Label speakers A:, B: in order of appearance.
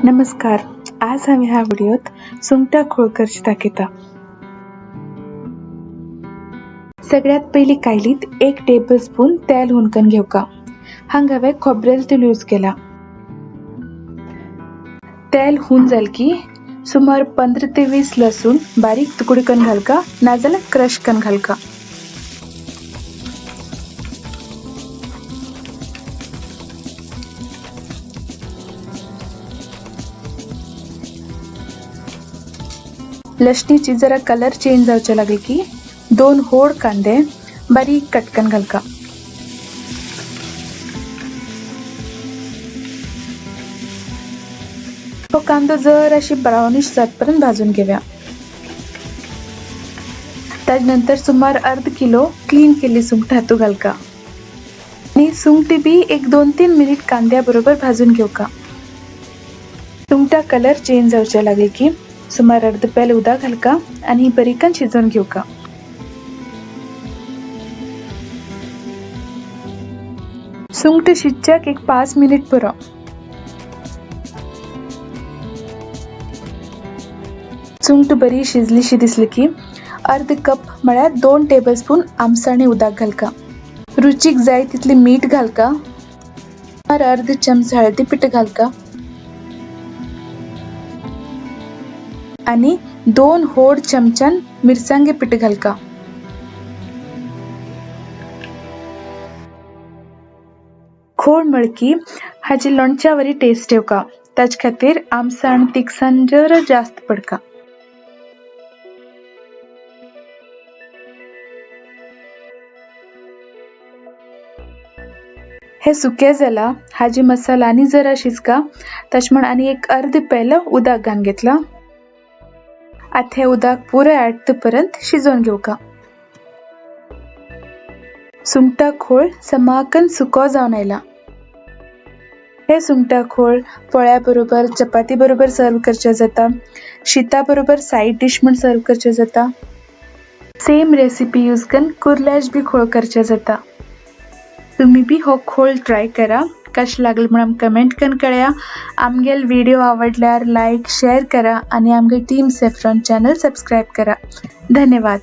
A: नमस्कार. आज आम्ही ह्या व्हिडिओत सुंगटा खोळ करची दाखयता. सगळ्यात पहिली कायलीत 1 टेबलस्पून तेल हुनकन घेवका. हांगा हांवें खोबरेल तेल यूज केला. तेल हुन जाल की सुमार 15 ते 20 लसूण बारीक तुकडे करून घालका, नाजाल्यार क्रश करून घालका. लसणीची जरा कलर चेंज जावचे लागले की 2 होड कांदे बारीक कट करून घालका. तो कांदो जराशी ब्राउनिश जातपर्यंत भाजून घेऊया. त्यानंतर सुमार अर्ध किलो क्लीन केली सुंगट हातू घालका आणि सुंगटी बी एक 2-3 मिनिट कांद्या बरोबर भाजून घेवका. सुंगटा कलर चेंज जावचे लागले की सुमार अर्ध पेल उदक घालका आणि बरीकन शिजवून घेवका. सुंगट शिजच्याक एक 5 मिनिट पुरो. सुंगट बरी शिजलीशी दिसली की अर्ध कप म्हळ्यार 2 टेबलस्पून आमसाणे उदक घालका. रुचीक जाय तितले मीठ घालका. अर्ध चमच हळदी पिठ घालका आणि 2 होड चमच्यान मिरसांगे पीठ घालका. खोळ मळकी हाजी लोणच्यावरी टेस्ट येवका. ताचे खातीर आमसाण तिखसाण जरा जास्त पडका. हे सुके जाला हाजी मसाला आणि जरा शिजका. ताचे म्हण आणि एक अर्ध पेल उदक घालून घेतला. आता हे उदक पुरे आटपर्यंत शिजवून घेवका. सुंगटा खोळ समाकन सुको जावन आयला. हे सुंगटा खोळ पोळ्या बरोबर, चपाती बरोबर सर्व करचे जाता. शीता बरोबर साइड डिश म्हणून सर्व करचे जाता. सेम रेसिपी यूज करून कुर्ल्याज बी खोळ करचे जाता. तुम्ही बी हो खोळ ट्राय करा. कशें लागले म्हणून कमेंट करून कळया. आमगेल व्हिडिओ आवडल्यार लाईक शेअर करा आणि आमगे टीम सेफ्रॉन चॅनल सबस्क्राईब करा. धन्यवाद.